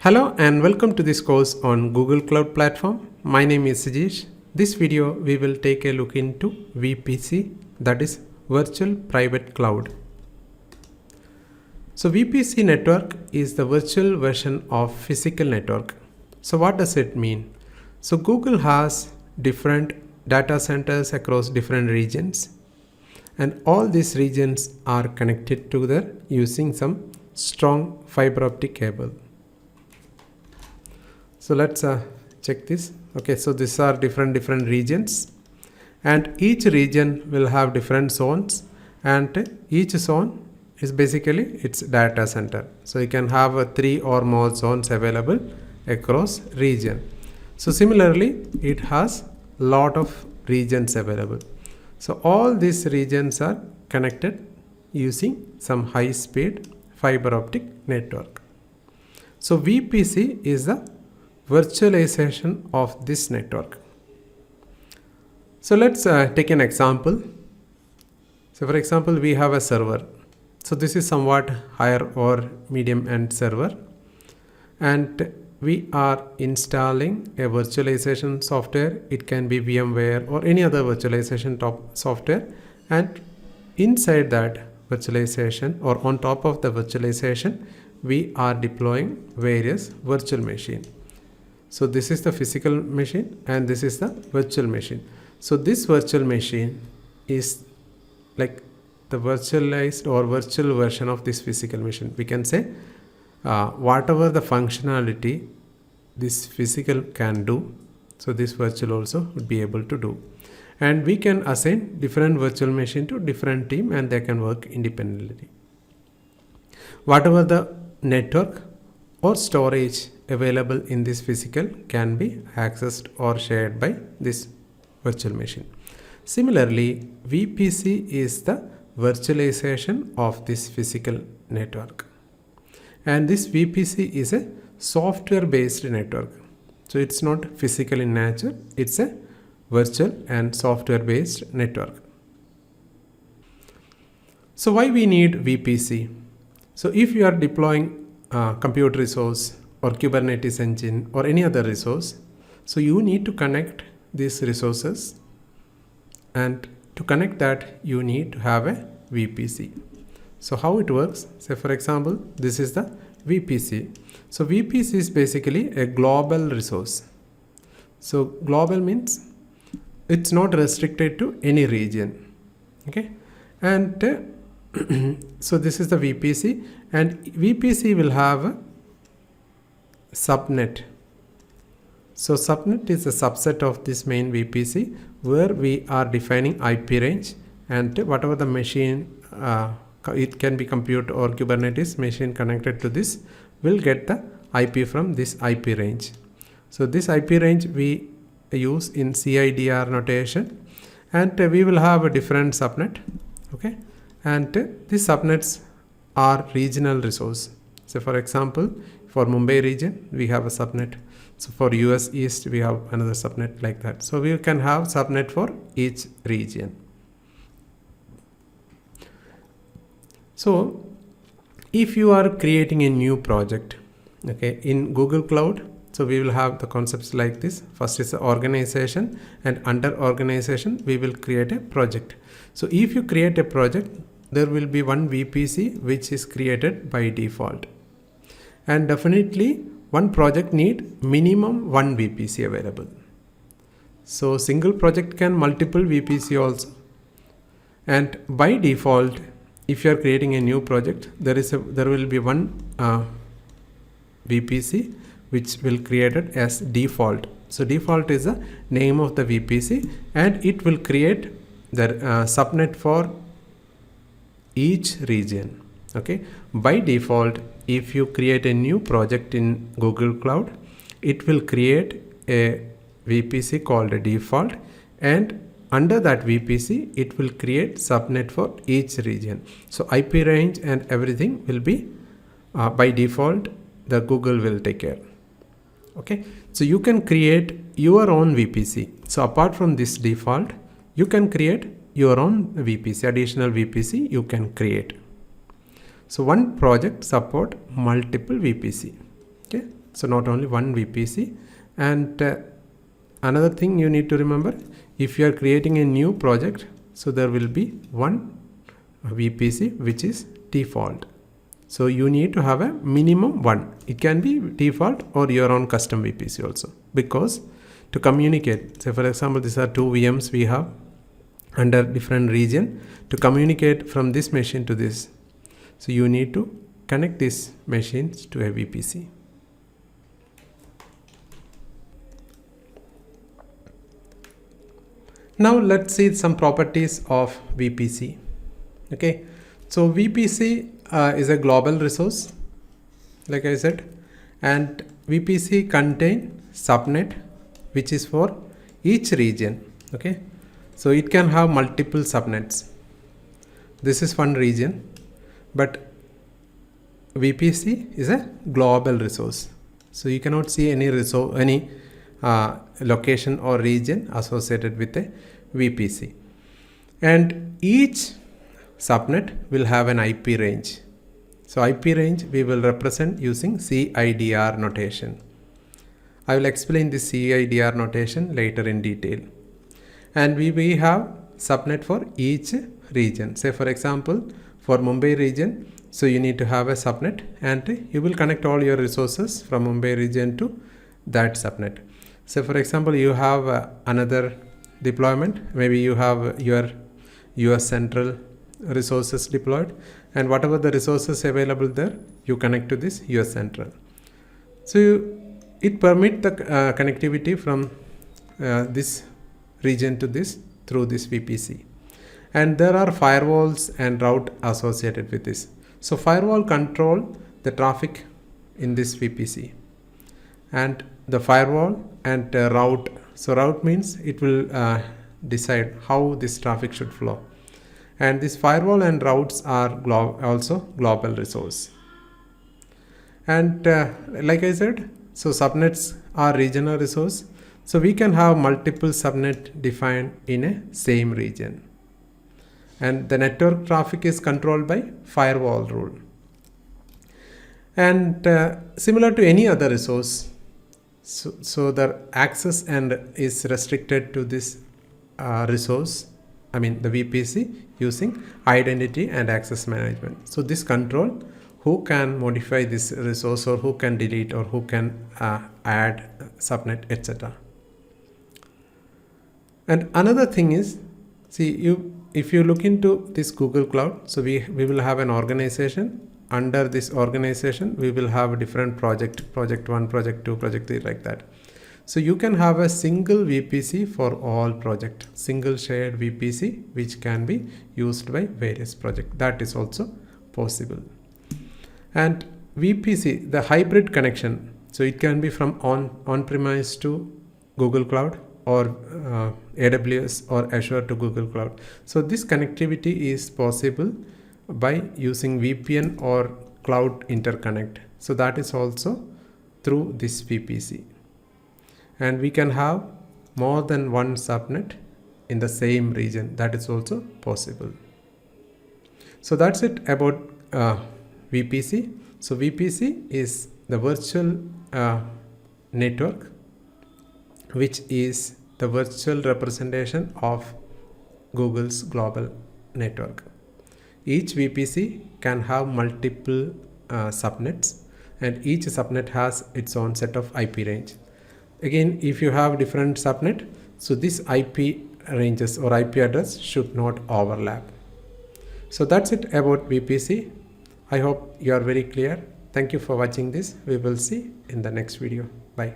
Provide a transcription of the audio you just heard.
Hello and welcome to this course on Google Cloud Platform. My name is Sajesh. This video we will take a look into VPC, that is Virtual Private Cloud. So VPC network is the virtual version of physical network. So what does it mean? So Google has different data centers across different regions, and all these regions are connected together using some strong fiber optic cable. So let's check this. Okay, so these are different regions, and each region will have different zones, and each zone is basically its data center. So you can have 3 or more zones available across region. So similarly, it has lot of regions available. So all these regions are connected using some high speed fiber optic network. So VPC is the virtualization of this network. So let's take an example. So for example, we have a server. So this is somewhat higher or medium end server, and we are installing a virtualization software. It can be VMware or any other virtualization software, and inside that virtualization or on top of the virtualization, we are deploying various virtual machines. So this is the physical machine and this is the virtual machine. So this virtual machine is like the virtualized or virtual version of this physical machine. We can say whatever the functionality this physical can do, so this virtual also would be able to do. And we can assign different virtual machine to different team and they can work independently. Whatever the network or storage available in this physical can be accessed or shared by this virtual machine. Similarly, VPC is the virtualization of this physical network, and this VPC is a software based network. So it's not physical in nature, it's a virtual and software based network. So why we need VPC? So if you are deploying compute resource or Kubernetes engine or any other resource, so you need to connect these resources, and to connect that you need to have a VPC. So how it works? Say for example, this is the VPC. So VPC is basically a global resource. So global means it's not restricted to any region. Okay, and so this is the VPC, and VPC will have a subnet. So subnet is a subset of this main VPC where we are defining IP range, and whatever the machine, it can be compute or Kubernetes machine connected to this, will get the IP from this IP range. So this IP range we use in CIDR notation, and we will have a different subnet. Okay, and these subnets are regional resource. So for example, for Mumbai region we have a subnet. So for US East we have another subnet, like that. So we can have subnet for each region. So if you are creating a new project, okay, in Google Cloud, so we will have the concepts like this. First is the organization, and under organization we will create a project. So if you create a project, there will be one VPC which is created by default, and definitely one project need minimum one VPC available. So single project can multiple VPC also, and by default if you are creating a new project, there will be one VPC which will created as default. So default is the name of the VPC, and it will create the subnet for each region. Okay, by default if you create a new project in Google Cloud, it will create a VPC called a default, and under that VPC it will create subnet for each region. So IP range and everything will be by default the Google will take care. Okay, so you can create your own VPC. So apart from this default, you can create your own VPC, additional VPC you can create. So one project support multiple VPC. Okay, so not only one VPC. And another thing you need to remember, if you are creating a new project, so there will be one VPC which is default. So you need to have a minimum one. It can be default or your own custom VPC also, because to communicate, say for example these are two VMs we have under different region, to communicate from this machine to this, so you need to connect these machines to a VPC. Now let's see some properties of VPC. Okay, so VPC is a global resource, like I said, and VPC contain subnet which is for each region. Okay, so it can have multiple subnets. This is one region, but VPC is a global resource, so you cannot see any location or region associated with a VPC. And each subnet will have an IP range. So IP range we will represent using CIDR notation. I will explain this CIDR notation later in detail. And we have subnet for each region. Say for example, for Mumbai region, so you need to have a subnet, and you will connect all your resources from Mumbai region to that subnet. So for example, you have another deployment, maybe you have your US central resources deployed, and whatever the resources available there, you connect to this US central. So it permits the connectivity from this region to this through this VPC. And there are firewalls and route associated with this. So firewall control the traffic in this VPC, and the firewall and route. So route means it will decide how this traffic should flow. And this firewall and routes are also global resource. And like I said, so subnets are regional resource. So we can have multiple subnet defined in a same region. And the network traffic is controlled by firewall rule. And similar to any other resource, so the access and is restricted to this resource, I mean the VPC, using identity and access management. So this control who can modify this resource, or who can delete, or who can add subnet, etc. And another thing is, see, if you look into this Google Cloud, so we will have an organization. Under this organization we will have a different project 1, project 2, project 3, like that. So you can have a single VPC for all project, single shared VPC which can be used by various projects. That is also possible. And VPC, the hybrid connection, so it can be from on-premise to Google Cloud, or AWS or Azure to Google Cloud. So this connectivity is possible by using VPN or cloud interconnect. So that is also through this VPC. And we can have more than one subnet in the same region. That is also possible. So that's it about VPC. So VPC is the virtual network, which is the virtual representation of Google's global network. Each VPC can have multiple subnets, and each subnet has its own set of IP range. Again, if you have different subnet, so this IP ranges or IP address should not overlap. So that's it about VPC. I hope you are very clear. Thank you for watching this. We will see in the next video. Bye.